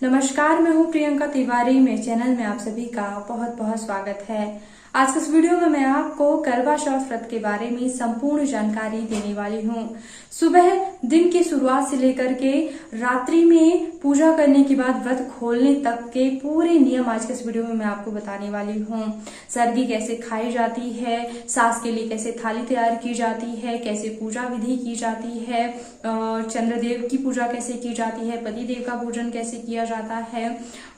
नमस्कार, मैं हूँ प्रियंका तिवारी। मेरे चैनल में आप सभी का बहुत बहुत स्वागत है। आज के इस वीडियो में मैं आपको करवा चौथ व्रत के बारे में संपूर्ण जानकारी देने वाली हूँ। सुबह दिन की शुरुआत से लेकर के रात्रि में पूजा करने के बाद व्रत खोलने तक के पूरे नियम आज के इस वीडियो में मैं आपको बताने वाली हूँ। सरगी कैसे खाई जाती है, सास के लिए कैसे थाली तैयार की जाती है, कैसे पूजा विधि की जाती है, चंद्रदेव की पूजा कैसे की जाती है, पति देव का पूजन कैसे किया जाता है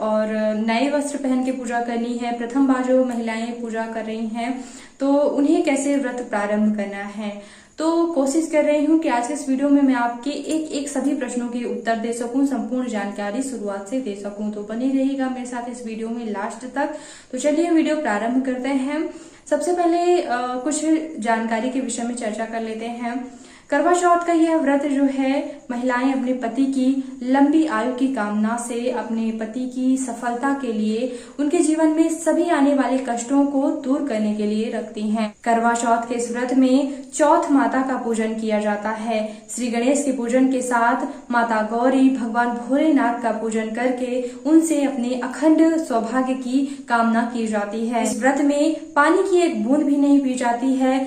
और नए वस्त्र पहन के पूजा करनी है। प्रथम बार जो महिलाएं पूजा कर रही हैं तो उन्हें कैसे व्रत प्रारंभ करना है। तो कोशिश कर रही हूँ कि आज के इस वीडियो में मैं आपके एक एक सभी प्रश्नों के उत्तर दे सकूं, संपूर्ण जानकारी शुरुआत से दे सकूं। तो बने रहिएगा मेरे साथ इस वीडियो में लास्ट तक। तो चलिए वीडियो प्रारंभ करते हैं। सबसे पहले कुछ जानकारी के विषय में चर्चा कर लेते हैं। करवा चौथ का यह व्रत जो है महिलाएं अपने पति की लंबी आयु की कामना से, अपने पति की सफलता के लिए, उनके जीवन में सभी आने वाले कष्टों को दूर करने के लिए रखती हैं। करवा चौथ के इस व्रत में चौथ माता का पूजन किया जाता है। श्री गणेश के पूजन के साथ माता गौरी, भगवान भोलेनाथ का पूजन करके उनसे अपने अखंड सौभाग्य की कामना की जाती है। इस व्रत में पानी की एक बूंद भी नहीं पी जाती है।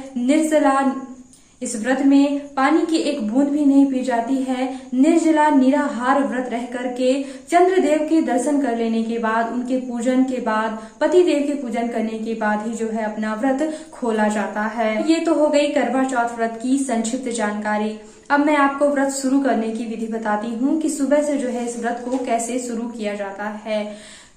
इस व्रत में पानी की एक बूंद भी नहीं पी जाती है। निर्जला निराहार व्रत रह करके चंद्रदेव के दर्शन कर लेने के बाद, उनके पूजन के बाद, पति देव के पूजन करने के बाद ही जो है अपना व्रत खोला जाता है। ये तो हो गई करवा चौथ व्रत की संक्षिप्त जानकारी। अब मैं आपको व्रत शुरू करने की विधि बताती हूँ कि सुबह से जो है इस व्रत को कैसे शुरू किया जाता है।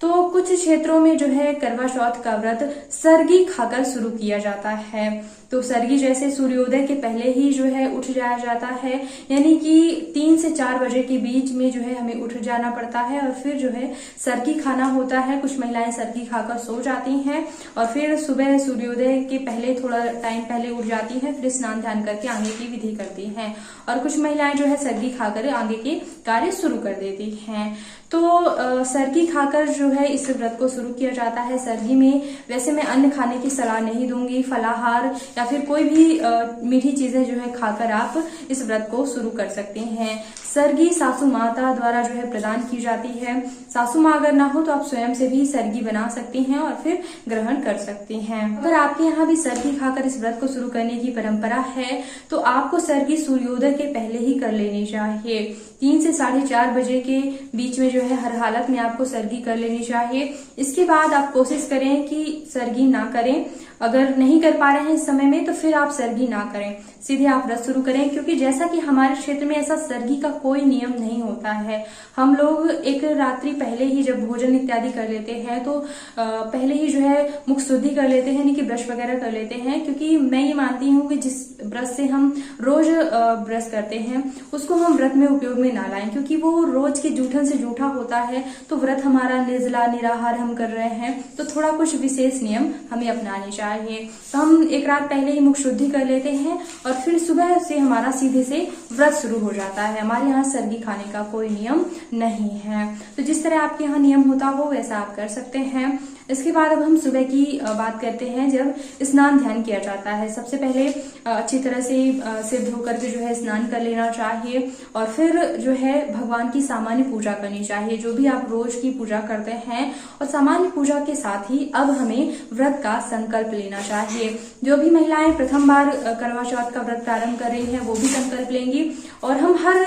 तो कुछ क्षेत्रों में जो है करवा चौथ का व्रत सरगी खाकर शुरू किया जाता है। तो सरगी जैसे सूर्योदय के पहले ही जो है उठ जाया जाता है, यानी कि 3 से 4 बजे के बीच में जो है हमें उठ जाना पड़ता है और फिर जो है सरगी खाना होता है। कुछ महिलाएं सरगी खाकर सो जाती हैं और फिर सुबह सूर्योदय के पहले थोड़ा टाइम पहले उठ जाती हैं, फिर स्नान ध्यान करके आगे की विधि करती हैं और कुछ महिलाएं जो है सरगी खाकर आगे के कार्य शुरू कर देती हैं। तो सरगी खाकर जो है इस व्रत को शुरू किया जाता है। सरगी में वैसे मैं अन्न खाने की सलाह नहीं दूंगी, फलाहार या फिर कोई भी मीठी चीजें जो है खाकर आप इस व्रत को शुरू कर सकते हैं। सरगी सासू माता द्वारा जो है प्रदान की जाती है। सासू माँ अगर ना हो तो आप स्वयं से भी सरगी बना सकती हैं और फिर ग्रहण कर सकती हैं। अगर आपके यहाँ भी सरगी खाकर इस व्रत को शुरू करने की परंपरा है तो आपको सरगी सूर्योदय के पहले ही कर लेनी चाहिए। 3 से 4:30 बजे के बीच में जो है हर हालत में आपको सरगी कर लेनी चाहिए। इसके बाद आप कोशिश करें कि सरगी ना करें। अगर नहीं कर पा रहे हैं इस समय में तो फिर आप सरगी ना करें, सीधे आप व्रत शुरू करें। क्योंकि जैसा कि हमारे क्षेत्र में ऐसा सरगी का कोई नियम नहीं होता है। हम लोग एक रात्रि पहले ही जब भोजन इत्यादि कर लेते हैं तो पहले ही जो है मुख शुद्धि कर लेते हैं, यानी कि ब्रश वगैरह कर लेते हैं। क्योंकि मैं ये मानती हूँ कि जिस ब्रश से हम रोज ब्रश करते हैं उसको हम व्रत में उपयोग में ना लाएं, क्योंकि वो रोज के जूठन से जूठा होता है। तो व्रत हमारा निर्जला निराहार हम कर रहे हैं तो थोड़ा कुछ विशेष नियम हमें अपनाने चाहिए। तो हम एक रात पहले ही मुख शुद्धि कर लेते हैं और फिर सुबह से हमारा सीधे से व्रत शुरू हो जाता है। हमारे यहाँ सरगी खाने का कोई नियम नहीं है। तो जिस तरह आपके यहाँ नियम होता हो वैसा आप कर सकते हैं। इसके बाद अब हम सुबह की बात करते हैं, जब स्नान ध्यान किया जाता है। सबसे पहले अच्छी तरह से सिर धो करके जो है स्नान कर लेना चाहिए और फिर जो है भगवान की सामान्य पूजा करनी चाहिए, जो भी आप रोज की पूजा करते हैं। और सामान्य पूजा के साथ ही अब हमें व्रत का संकल्प लेना चाहिए। जो भी महिलाएं प्रथम बार करवा चौथ का व्रत प्रारंभ कर रही हैं वो भी संकल्प लेंगी और हम हर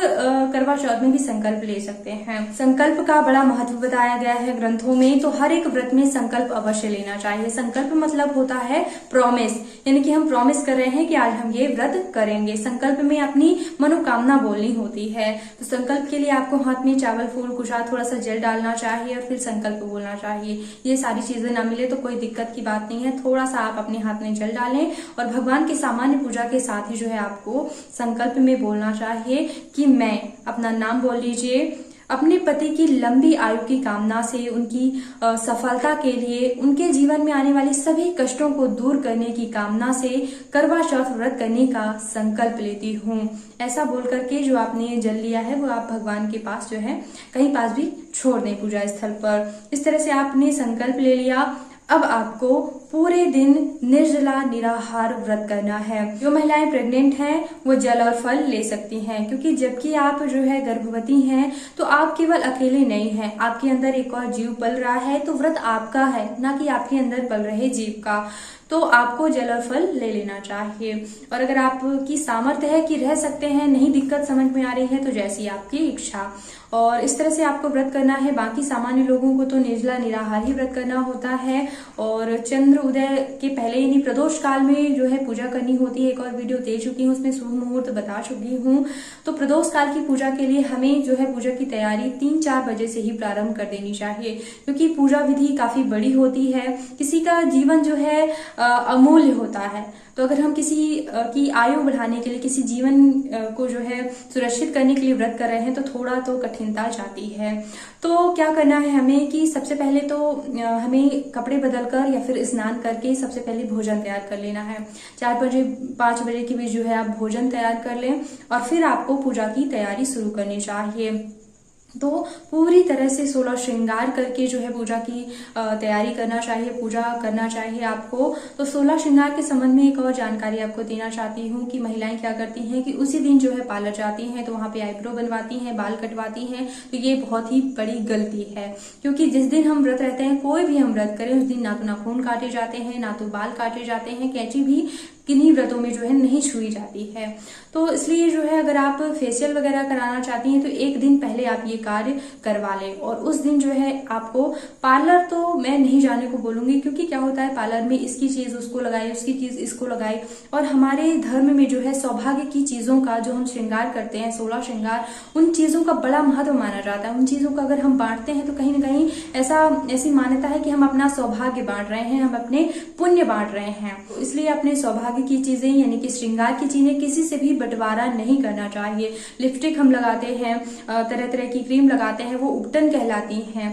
करवा चौथ में भी संकल्प ले सकते हैं। संकल्प का बड़ा महत्व बताया गया है ग्रंथों में। तो हर एक व्रत में संकल्प अवश्य लेना चाहिए। संकल्प मतलब होता है प्रॉमिस, यानी कि हम प्रॉमिस कर रहे हैं कि आज हम ये व्रत करेंगे। संकल्प में अपनी मनोकामना बोलनी होती है। तो संकल्प के लिए आपको हाथ में चावल, फूल, कुशाद, थोड़ा सा जल डालना चाहिए और फिर संकल्प बोलना चाहिए। ये सारी चीजें ना मिले तो कोई दिक्कत की बात नहीं है, थोड़ा सा आप अपने हाथ में जल डालें और भगवान की सामान्य पूजा के साथ ही जो है आपको संकल्प में बोलना चाहिए कि मैं, अपना नाम बोल लीजिए, अपने पति की लंबी आयु की कामना से, उनकी सफलता के लिए, उनके जीवन में आने वाली सभी कष्टों को दूर करने की कामना से करवा चौथ व्रत करने का संकल्प लेती हूँ। ऐसा बोल करके जो आपने जल लिया है वो आप भगवान के पास जो है कहीं पास भी छोड़ दें पूजा स्थल पर। इस तरह से आपने संकल्प ले लिया। अब आपको पूरे दिन निर्जला निराहार व्रत करना है। जो महिलाएं प्रेग्नेंट हैं वो जल और फल ले सकती हैं, क्योंकि जबकि आप जो है गर्भवती हैं तो आप केवल अकेले नहीं हैं, आपके अंदर एक और जीव पल रहा है। तो व्रत आपका है, ना कि आपके अंदर पल रहे जीव का। तो आपको जल और फल ले लेना चाहिए। और अगर आपकी सामर्थ्य है कि रह सकते हैं, नहीं दिक्कत समझ में आ रही है, तो जैसी आपकी इच्छा। और इस तरह से आपको व्रत करना है। बाकी सामान्य लोगों को तो निर्जला निराहार ही व्रत करना होता है और चंद्र उदय के पहले यानी प्रदोष काल में जो है पूजा करनी होती है। एक और वीडियो दे चुकी हूँ, उसमें शुभ मुहूर्त बता चुकी हूँ। तो प्रदोष काल की पूजा के लिए हमें जो है पूजा की तैयारी 3-4 बजे से ही प्रारंभ कर देनी चाहिए, क्योंकि पूजा विधि काफी बड़ी होती है। किसी का जीवन जो है अमूल्य होता है। तो अगर हम किसी की आयु बढ़ाने के लिए, किसी जीवन को जो है सुरक्षित करने के लिए व्रत कर रहे हैं, तो थोड़ा तो कठिनता जाती है। तो क्या करना है हमें कि सबसे पहले तो हमें कपड़े बदलकर या फिर स्नान करके सबसे पहले भोजन तैयार कर लेना है। 4 बजे 5 बजे के बीच जो है आप भोजन तैयार कर लें और फिर आपको पूजा की तैयारी शुरू करनी चाहिए। तो पूरी तरह से 16 श्रृंगार करके जो है पूजा की तैयारी करना चाहिए, पूजा करना चाहिए आपको। तो 16 श्रृंगार के संबंध में एक और जानकारी आपको देना चाहती हूँ कि महिलाएं क्या करती हैं कि उसी दिन जो है पार्लर जाती हैं, तो वहां पे आईब्रो बनवाती हैं, बाल कटवाती हैं। तो ये बहुत ही बड़ी गलती है, क्योंकि जिस दिन हम व्रत रहते हैं, कोई भी हम व्रत करें, उस दिन ना तो नाखून काटे जाते हैं, ना तो बाल काटे जाते हैं, कैंची भी किन्हीं व्रतों में जो है नहीं छुई जाती है। तो इसलिए जो है अगर आप फेशियल वगैरह कराना चाहती हैं तो एक दिन पहले आप ये कार्य करवा लें। और उस दिन जो है आपको पार्लर तो मैं नहीं जाने को बोलूंगी, क्योंकि क्या होता है पार्लर में इसकी चीज उसको लगाई, उसकी चीज इसको लगाई। और हमारे धर्म में जो है सौभाग्य की चीजों का जो हम श्रृंगार करते हैं, 16 श्रृंगार, उन चीजों का बड़ा महत्व माना जाता है। उन चीजों का अगर हम बांटते हैं तो कहीं ना कहीं ऐसी मान्यता है कि हम अपना सौभाग्य बांट रहे हैं, हम अपने पुण्य बांट रहे हैं। तो इसलिए अपने सौभाग्य की चीजें यानी कि श्रृंगार की चीजें किसी से भी बंटवारा नहीं करना चाहिए। लिपस्टिक हम लगाते हैं, तरह तरह की क्रीम लगाते हैं, वो उपटन कहलाती हैं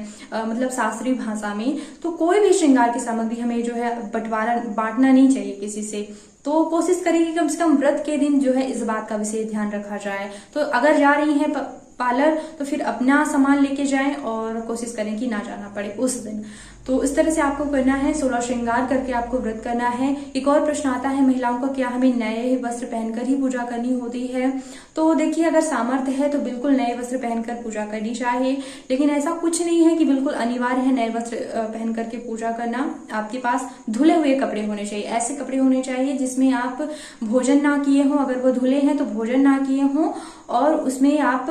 मतलब शास्त्रीय भाषा में। तो कोई भी श्रृंगार की सामग्री हमें जो है बंटवारा बांटना नहीं चाहिए किसी से। तो कोशिश करें कि कम से कम व्रत के दिन जो है इस बात का विशेष ध्यान रखा जाए। तो अगर जा रही हैं पार्लर तो फिर अपना सामान लेके जाएं और कोशिश करें कि ना जाना पड़े उस दिन। तो इस तरह से आपको करना है, 16 श्रृंगार करके आपको व्रत करना है। एक और प्रश्न आता है महिलाओं का, क्या हमें नए वस्त्र पहनकर ही पूजा करनी होती है? तो देखिए, अगर सामर्थ्य है तो बिल्कुल नए वस्त्र पहनकर पूजा करनी चाहिए, लेकिन ऐसा कुछ नहीं है कि बिल्कुल अनिवार्य है नए वस्त्र पहन करके पूजा करना। आपके पास धुले हुए कपड़े होने चाहिए, ऐसे कपड़े होने चाहिए जिसमें आप भोजन ना किए हों, अगर वो धुले हैं तो भोजन ना किए हों, और उसमें आप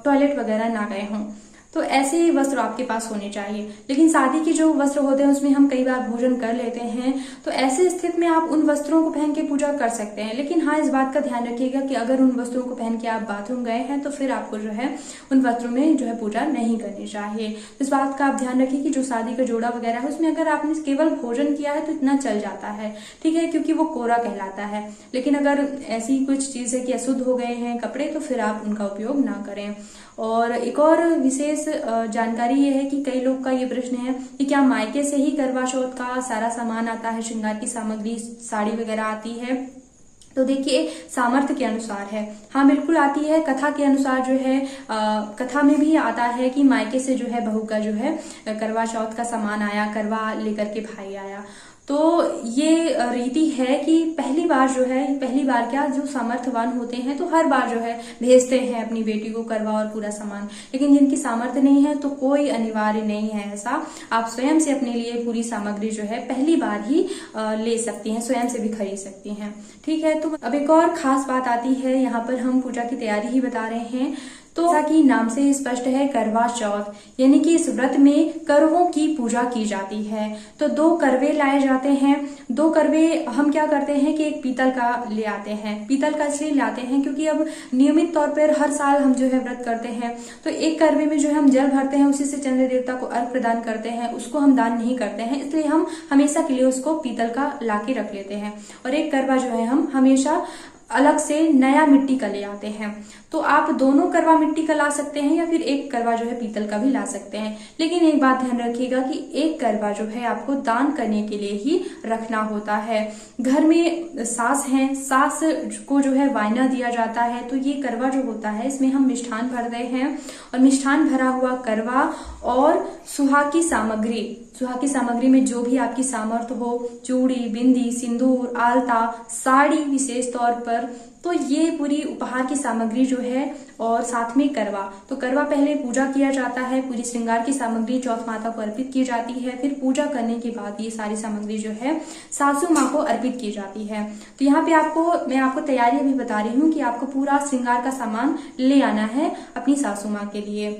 टॉयलेट वगैरह ना गए हों। तो ऐसे वस्त्र आपके पास होने चाहिए। लेकिन शादी के जो वस्त्र होते हैं उसमें हम कई बार भोजन कर लेते हैं, तो ऐसे स्थिति में आप उन वस्त्रों को पहन के पूजा कर सकते हैं। लेकिन हाँ, इस बात का ध्यान रखिएगा कि अगर उन वस्त्रों को पहन के आप बाथरूम गए हैं तो फिर आपको जो है उन वस्त्रों में जो है पूजा नहीं करनी चाहिए। इस बात का आप ध्यान रखिए कि जो शादी का जोड़ा वगैरह है उसमें अगर आपने केवल भोजन किया है तो इतना चल जाता है, ठीक है, क्योंकि वो कोरा कहलाता है। लेकिन अगर ऐसी कुछ चीज है कि अशुद्ध हो गए हैं कपड़े, तो फिर आप उनका उपयोग ना करें। और एक और विशेष जानकारी ये है कि कई लोग का ये प्रश्न है कि क्या मायके से ही करवा चौथ का सारा सामान आता है, श्रृंगार की सामग्री, साड़ी वगैरह आती है? तो देखिए, सामर्थ्य के अनुसार है, हाँ बिल्कुल आती है। कथा के अनुसार जो है कथा में भी आता है कि मायके से जो है बहू का जो है करवा चौथ का सामान आया, करवा लेकर के भाई आया। तो ये रीति है कि पहली बार क्या, जो सामर्थ्यवान होते हैं तो हर बार जो है भेजते हैं अपनी बेटी को करवा और पूरा सामान। लेकिन जिनकी सामर्थ्य नहीं है तो कोई अनिवार्य नहीं है ऐसा, आप स्वयं से अपने लिए पूरी सामग्री जो है पहली बार ही ले सकती हैं, स्वयं से भी खरीद सकती हैं, ठीक है। तो अब एक और खास बात आती है, यहाँ पर हम पूजा की तैयारी ही बता रहे हैं। तो जैसा कि नाम से स्पष्ट है, करवा चौथ, यानी कि इस व्रत में करवों की पूजा की जाती है। तो 2 करवे लाए जाते हैं। 2 करवे हम क्या करते हैं कि एक पीतल का ले आते हैं। पीतल का इसलिए लाते हैं क्योंकि अब नियमित तौर पर हर साल हम जो है व्रत करते हैं, तो एक करवे में जो है हम जल भरते हैं, उसी से चंद्र देवता को अर्घ प्रदान करते हैं, उसको हम दान नहीं करते हैं, इसलिए हम हमेशा के लिए उसको पीतल का लाके रख लेते हैं। और एक करवा जो है हम हमेशा अलग से नया मिट्टी का ले आते हैं। तो आप दोनों करवा मिट्टी का ला सकते हैं या फिर एक करवा जो है पीतल का भी ला सकते हैं। लेकिन एक बात ध्यान रखिएगा कि एक करवा जो है आपको दान करने के लिए ही रखना होता है। घर में सास हैं, सास को जो है वायना दिया जाता है, तो ये करवा जो होता है इसमें हम मिष्ठान भरते हैं, और मिष्ठान भरा हुआ करवा और सुहाग की सामग्री में जो भी आपकी सामर्थ्य हो, चूड़ी, बिंदी, सिंदूर, आलता, साड़ी विशेष तौर पर, तो ये पूरी उपहार की सामग्री जो है, और साथ में करवा। तो करवा पहले पूजा किया जाता है, पूरी श्रृंगार की सामग्री चौथ माता को अर्पित की जाती है। फिर पूजा करने के बाद ये सारी सामग्री जो है सासू माँ को अर्पित की जाती है। तो यहाँ पे मैं आपको तैयारी अभी बता रही हूँ कि आपको पूरा श्रृंगार का सामान ले आना है अपनी सासू माँ के लिए।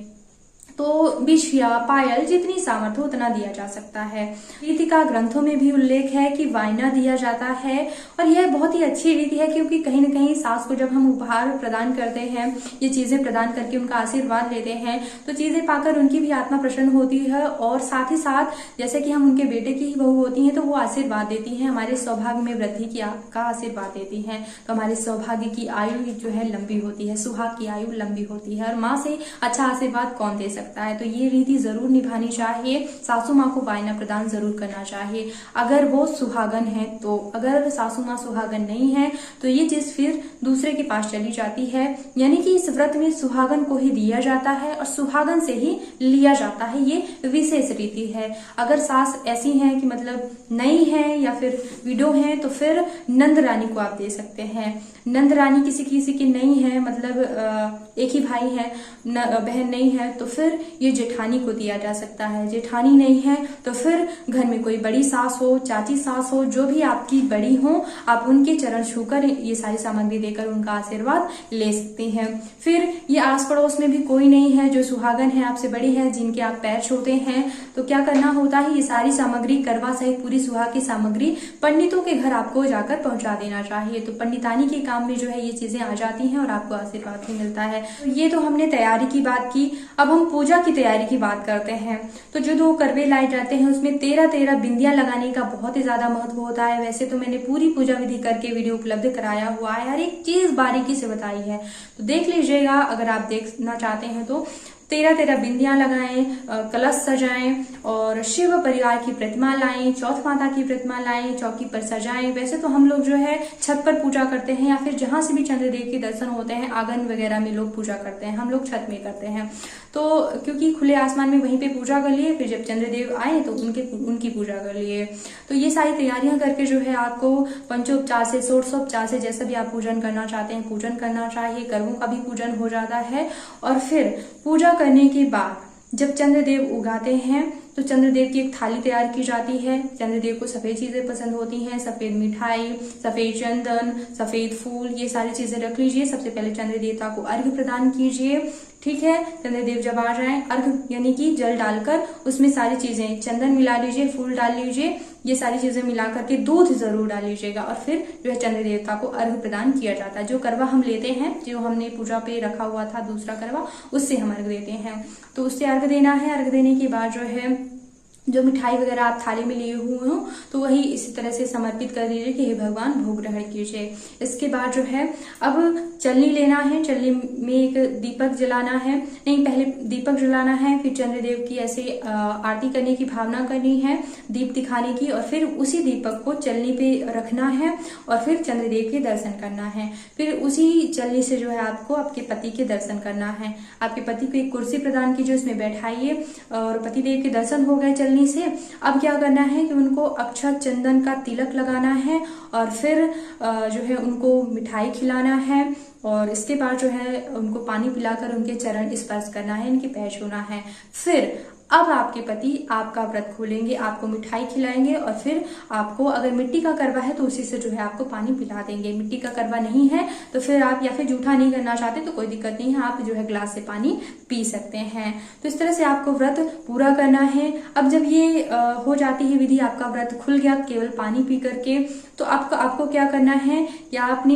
तो बिछिया, पायल, जितनी सामर्थ्य उतना दिया जा सकता है। रीति का ग्रंथों में भी उल्लेख है कि वायना दिया जाता है, और यह बहुत ही अच्छी रीति है, क्योंकि कहीं न कहीं सास को जब हम उपहार प्रदान करते हैं, ये चीजें प्रदान करके उनका आशीर्वाद लेते हैं, तो चीजें पाकर उनकी भी आत्मा प्रसन्न होती है, और साथ ही साथ जैसे कि हम उनके बेटे की ही बहू होती हैं, तो वो आशीर्वाद देती हैं, हमारे सौभाग्य में वृद्धि का आशीर्वाद देती हैं। तो हमारे सौभाग्य की आयु जो है लंबी होती है, सुहाग की आयु लंबी होती है, और माँ से अच्छा आशीर्वाद कौन दे सकता है। तो ये रीति जरूर निभानी चाहिए। सासू माँ को वायना प्रदान जरूर करना चाहिए, अगर वो सुहागन है तो। अगर सासू माँ सुहागन नहीं है तो ये चीज फिर दूसरे के पास चली जाती है, यानी कि इस व्रत में सुहागन को ही दिया जाता है और सुहागन से ही लिया जाता है। ये विशेष रीति है। अगर सास ऐसी है कि मतलब नहीं है या फिर विडो है, तो फिर नंद रानी को आप दे सकते हैं। नंद रानी किसी की नहीं है, मतलब एक ही भाई है, बहन नहीं है, तो फिर ये जेठानी को दिया जा सकता है। जेठानी नहीं है तो फिर घर में कोई बड़ी सास हो, चाची सास हो, जो भी आपकी बड़ी हो, आप उनके चरण छूकर ये सारी सामग्री देकर उनका आशीर्वाद ले सकते हैं। फिर ये आस पड़ोस में भी कोई नहीं है जो सुहागन है, आपसे बड़ी है, जिनके आप पैर छूते हैं, तो क्या करना होता है, ये सारी सामग्री करवा सहित पूरी सुहाग की सामग्री पंडितों के घर आपको जाकर पहुंचा देना चाहिए। तो पंडितानी के काम में जो है ये चीजें आ जाती हैं और आपको आशीर्वाद भी मिलता है। तो ये तो हमने तैयारी की बात की। अब हम पूजा की तैयारी की बात करते हैं। तो जो 2 करवे लाए जाते हैं उसमें 13 बिंदियां लगाने का बहुत ही ज्यादा महत्व होता है। वैसे तो मैंने पूरी पूजा विधि करके वीडियो उपलब्ध कराया हुआ है, हर एक चीज बारीकी से बताई है, तो देख लीजिएगा अगर आप देखना चाहते हैं तो। 13 बिंदियां लगाएं, कलश सजाएं और शिव परिवार की प्रतिमा लाएं, चौथ माता की प्रतिमा लाएं, चौकी पर सजाएं। वैसे तो हम लोग जो है छत पर पूजा करते हैं, या फिर जहां से भी चंद्रदेव के दर्शन होते हैं, आंगन वगैरह में लोग पूजा करते हैं, हम लोग छत में करते हैं। तो क्योंकि खुले आसमान में वहीं पे पूजा कर लिए, फिर जब चंद्रदेव आए तो उनकी पूजा कर लिए। तो ये सारी तैयारियां करके जो है आपको पंचोपचार से, षोडशोपचार से, जैसा भी आप पूजन करना चाहते हैं पूजन करना चाहिए। कर्मों का भी पूजन हो जाता है, और फिर पूजा करने के बाद जब चंद्रदेव उगाते हैं तो चंद्रदेव की एक थाली तैयार की जाती है। चंद्रदेव को सफेद चीजें पसंद होती हैं, सफेद मिठाई, सफेद चंदन, सफेद फूल, ये सारी चीजें रख लीजिए। सबसे पहले चंद्र देवता को अर्घ्य प्रदान कीजिए, ठीक है। चंद्रदेव जब आ जाए, अर्घ्य यानी कि जल डालकर उसमें सारी चीजें, चंदन मिला लीजिए, फूल डाल लीजिए, ये सारी चीजें मिला करके दूध जरूर डाल लीजिएगा, और फिर जो है चंद्र देवता को अर्घ्य प्रदान किया जाता है। जो करवा हम लेते हैं, जो हमने पूजा पे रखा हुआ था दूसरा करवा, उससे हम अर्घ्य देते हैं। तो उससे अर्घ्य देना है। अर्घ्य देने के बाद जो है जो मिठाई वगैरह आप थाली में लिए हुए हो तो वही इसी तरह से समर्पित कर दीजिए कि हे भगवान भोग ग्रहण कीजिए। इसके बाद जो है अब चलनी लेना है, चलनी में एक दीपक जलाना है, नहीं पहले दीपक जलाना है, फिर चंद्रदेव की ऐसे आरती करने की भावना करनी है, दीप दिखाने की, और फिर उसी दीपक को चलनी पे रखना है और फिर चंद्रदेव के दर्शन करना है। फिर उसी चलनी से जो है आपको आपके पति के दर्शन करना है। आपके पति को एक कुर्सी प्रदान कीजिए, उसमें बैठाइए, और पतिदेव के दर्शन हो गए चलनी से। अब क्या करना है कि उनको अक्षत चंदन का तिलक लगाना है, और फिर जो है उनको मिठाई खिलाना है, और इसके बाद जो है उनको पानी पिलाकर उनके चरण स्पर्श करना है, इनके पैर छूना है। फिर अब आपके पति आपका व्रत खोलेंगे, आपको मिठाई खिलाएंगे, और फिर आपको अगर मिट्टी का करवा है तो उसी से जो है आपको पानी पिला देंगे। मिट्टी का करवा नहीं है तो फिर आप, या फिर जूठा नहीं करना चाहते तो कोई दिक्कत नहीं है, आप जो है ग्लास से पानी पी सकते हैं। तो इस तरह से आपको व्रत पूरा करना है। अब जब ये हो जाती है विधि, आपका व्रत खुल गया केवल पानी पी करके, तो आपको क्या करना है, या आपने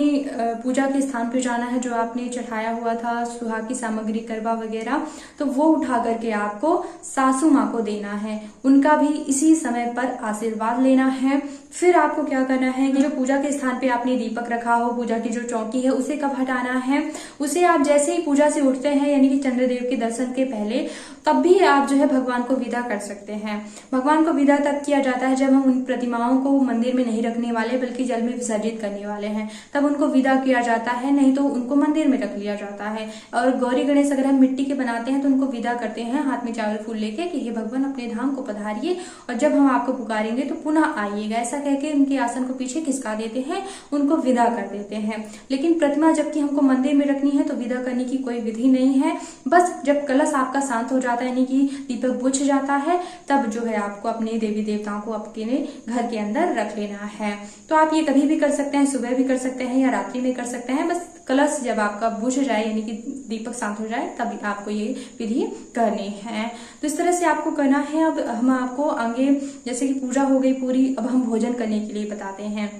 पूजा के स्थान पे जाना है, जो आपने चढ़ाया हुआ था सुहाग की सामग्री करवा वगैरह, तो वो उठा करके आपको सासू माँ को देना है, उनका भी इसी समय पर आशीर्वाद लेना है। फिर आपको क्या करना है कि जो पूजा के स्थान पे आपने दीपक रखा हो, पूजा की जो चौकी है उसे कब हटाना है, उसे आप जैसे ही पूजा से उठते हैं, यानी कि चंद्रदेव के दर्शन के पहले तब भी आप जो है भगवान को विदा कर सकते हैं। भगवान को विदा तब किया जाता है जब हम उन प्रतिमाओं को मंदिर में नहीं रखने वाले बल्कि जल में विसर्जित करने वाले हैं, तब उनको विदा किया जाता है, नहीं तो उनको मंदिर में रख लिया जाता है। और गौरी गणेश अगर हम मिट्टी के बनाते हैं तो उनको विदा करते हैं हाथ में चावल फूल लेके कि हे भगवान अपने धाम को पधारिए और जब हम आपको पुकारेंगे तो पुनः आइएगा, ऐसा कहकर उनके आसन को पीछे खिसका देते हैं, उनको विदा कर देते हैं। लेकिन प्रतिमा जबकि हमको मंदिर में रखनी है तो विदा करने की कोई विधि नहीं है। बस जब कलश आपका शांत हो जाता है यानी कि दीपक बुझ जाता है, तब जो है आपको अपने देवी देवताओं को अपने घर के अंदर रख लेना है। तो आप ये कभी भी कर सकते हैं, सुबह भी कर सकते हैं या रात्रि में कर सकते हैं। बस कलश जब आपका बुझ जाए यानी कि दीपक शांत हो जाए तभी आपको ये विधि करनी है। तो इस तरह से आपको करना है। अब हम आपको आगे जैसे कि पूजा हो गई पूरी, अब हम भोजन करने के लिए बताते हैं।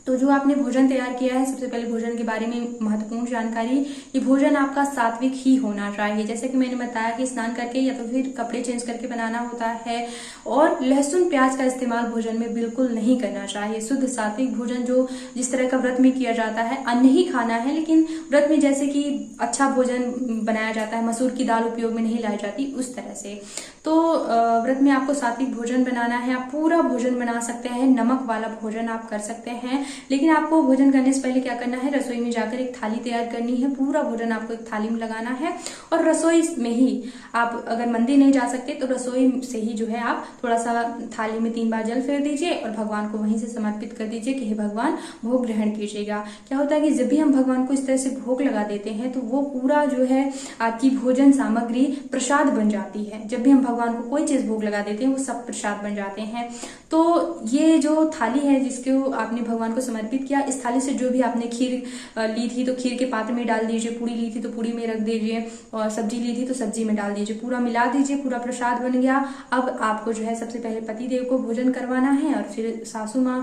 तो जो आपने भोजन तैयार किया है, सबसे पहले भोजन के बारे में महत्वपूर्ण जानकारी, ये भोजन आपका सात्विक ही होना चाहिए। जैसे कि मैंने बताया कि स्नान करके या तो फिर कपड़े चेंज करके बनाना होता है, और लहसुन प्याज का इस्तेमाल भोजन में बिल्कुल नहीं करना चाहिए। शुद्ध सात्विक भोजन जो जिस तरह का व्रत में किया जाता है, अन्न ही खाना है, लेकिन व्रत में जैसे कि अच्छा भोजन बनाया जाता है, मसूर की दाल उपयोग में नहीं लाई जाती, उस तरह से। तो व्रत में आपको सात्विक भोजन बनाना है। आप पूरा भोजन बना सकते हैं, नमक वाला भोजन आप कर सकते हैं, लेकिन आपको भोजन करने से पहले क्या करना है, रसोई में जाकर एक थाली तैयार करनी है। पूरा भोजन आपको एक थाली में लगाना है, और रसोई में ही आप अगर मंदिर नहीं जा सकते तो रसोई से ही जो है आप थोड़ा सा थाली में 3 बार जल फेर दीजिए और भगवान को वहीं से समर्पित कर दीजिए कि हे भगवान भोग ग्रहण कीजिएगा। क्या होता है कि जब भी हम भगवान को इस तरह से भोग लगा देते हैं तो वो पूरा जो है आपकी भोजन सामग्री प्रसाद बन जाती है। जब भी हम भगवान को कोई चीज भोग लगा देते हैं वो सब प्रसाद बन जाते हैं। तो ये जो थाली है जिसको आपने भगवान को समर्पित किया, इस थाली से जो भी आपने खीर ली थी तो खीर के पात्र में डाल दीजिए, पूरी ली थी तो पूरी में रख दीजिए, और सब्जी ली थी तो सब्जी में डाल दीजिए, पूरा मिला दीजिए, पूरा प्रसाद बन गया। अब आपको जो है सबसे पहले पति देव को भोजन करवाना है और फिर सासू माँ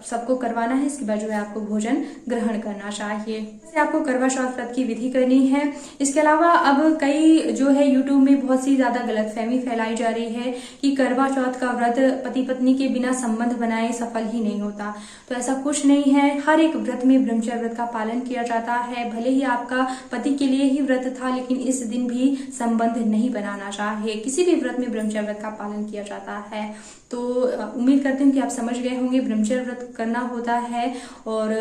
सबको करवाना है। इसके बाद जो है आपको भोजन ग्रहण करना चाहिए। आपको करवा चौथ व्रत की विधि करनी है। इसके अलावा अब कई जो है यूट्यूब में बहुत सी ज्यादा गलतफहमी फैलाई जा रही है कि करवा चौथ का व्रत पति पत्नी के बिना संबंध बनाए सफल ही नहीं होता। तो ऐसा कुछ नहीं है। हर एक व्रत में ब्रह्मचर्य व्रत का पालन किया जाता है। भले ही आपका पति के लिए ही व्रत था, लेकिन इस दिन भी संबंध नहीं बनाना चाहिए। किसी भी व्रत में ब्रह्मचर्य व्रत का पालन किया जाता है। तो उम्मीद करती हूँ कि आप समझ गए होंगे ब्रह्मचर्य व्रत करना होता है। और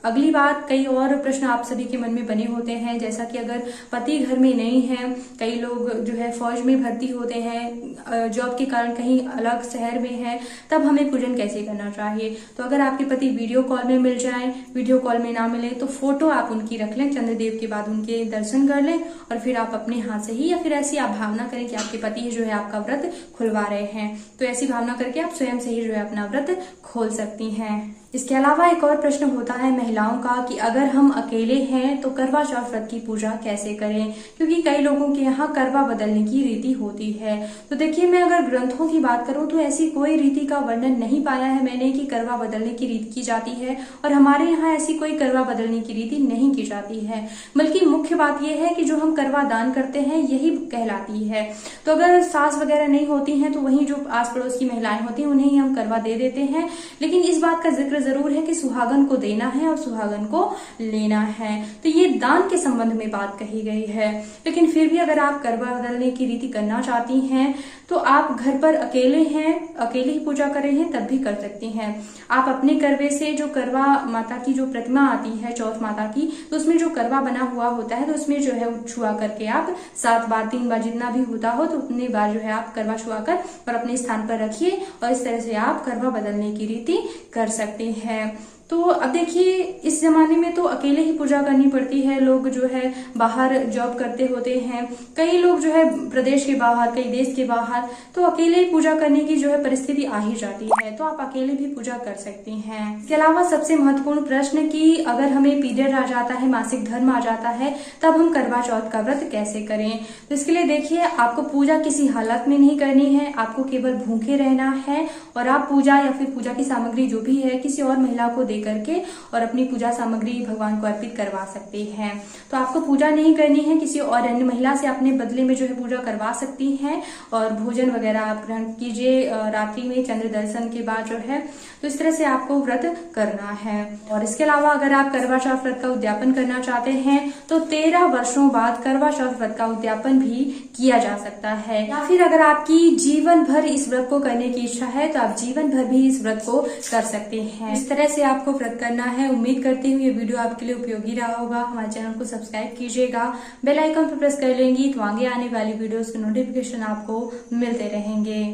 अगली बात, कई और प्रश्न आप सभी के मन में बने होते हैं, जैसा कि अगर पति घर में नहीं है, कई लोग जो है फौज में भर्ती होते हैं, जॉब के कारण कहीं अलग शहर में है, तब हमें पूजन कैसे करना चाहिए। तो अगर आपके पति वीडियो कॉल में मिल जाए, वीडियो कॉल में ना मिले तो फोटो आप उनकी रख लें, चंद्रदेव के बाद उनके दर्शन कर लें, और फिर आप अपने हाथ से ही या फिर ऐसी आप भावना करें कि आपके पति जो है आपका व्रत खुलवा रहे हैं, तो ऐसी भावना करके आप स्वयं से ही जो है अपना व्रत खोल सकती हैं। इसके अलावा एक और प्रश्न होता है महिलाओं का कि अगर हम अकेले हैं तो करवा चौथ व्रत की पूजा कैसे करें, क्योंकि कई लोगों के यहाँ करवा बदलने की रीति होती है। तो देखिए, मैं अगर ग्रंथों की बात करूं तो ऐसी कोई रीति का वर्णन नहीं पाया है मैंने कि करवा बदलने की रीति की जाती है, और हमारे यहाँ ऐसी कोई करवा बदलने की रीति नहीं की जाती है। बल्कि मुख्य बात यह है कि जो हम करवा दान करते हैं यही कहलाती है। तो अगर सास वगैरह नहीं होती हैं तो वहीं जो आस पड़ोस की महिलाएं होती हैं उन्हें ही हम करवा दे देते हैं। लेकिन इस बात का जिक्र जरूर है कि सुहागन को देना है और सुहागन को लेना है। तो ये दान के संबंध में बात कही गई है। लेकिन फिर भी अगर आप करवा बदलने की रीति करना चाहती हैं तो आप घर पर अकेले हैं, अकेले ही पूजा कर रहे हैं, तब भी कर सकती हैं। आप अपने करवे से जो करवा माता की जो प्रतिमा आती है चौथ माता की, तो उसमें जो करवा बना हुआ होता है तो उसमें जो है छुआ करके आप 7 बार 3 बार जितना भी होता हो तो उतनी बार जो है आप करवा छुआ कर और अपने स्थान पर रखिए, और इस तरह से आप करवा बदलने की रीति कर सकते हैं। तो अब देखिए, इस जमाने में तो अकेले ही पूजा करनी पड़ती है। लोग जो है बाहर जॉब करते होते हैं, कई लोग जो है प्रदेश के बाहर, कई देश के बाहर, तो अकेले ही पूजा करने की जो है परिस्थिति आ ही जाती है। तो आप अकेले भी पूजा कर सकती हैं। इसके अलावा सबसे महत्वपूर्ण प्रश्न कि अगर हमें पीरियड आ जाता है, मासिक धर्म आ जाता है, तब हम करवा चौथ का व्रत कैसे करें। तो इसके लिए देखिए, आपको पूजा किसी हालत में नहीं करनी है, आपको केवल भूखे रहना है, और आप पूजा या फिर पूजा की सामग्री जो भी है किसी और महिला को लेकर के और अपनी पूजा सामग्री भगवान को अर्पित करवा सकते हैं। तो आपको पूजा नहीं करनी है, किसी और अन्य महिला से अपने बदले में जो है पूजा करवा सकती हैं और भोजन वगैरह आप ग्रहण कीजिए रात्रि में चंद्र दर्शन के बाद जो है। तो इस तरह से आपको व्रत करना है। और इसके अलावा अगर आप करवा चौथ व्रत का उद्यापन करना चाहते हैं तो 13 वर्षों बाद करवा चौथ व्रत का उद्यापन भी किया जा सकता है। या फिर अगर आपकी जीवन भर इस व्रत को करने की इच्छा है तो आप जीवन भर भी इस व्रत को कर सकते हैं। इस तरह से आपको व्रत करना है। उम्मीद करती हूँ ये वीडियो आपके लिए उपयोगी रहा होगा। हमारे चैनल को सब्सक्राइब कीजिएगा, बेल आइकन पर प्रेस कर लेंगी तो आगे आने वाली वीडियोस के नोटिफिकेशन आपको मिलते रहेंगे।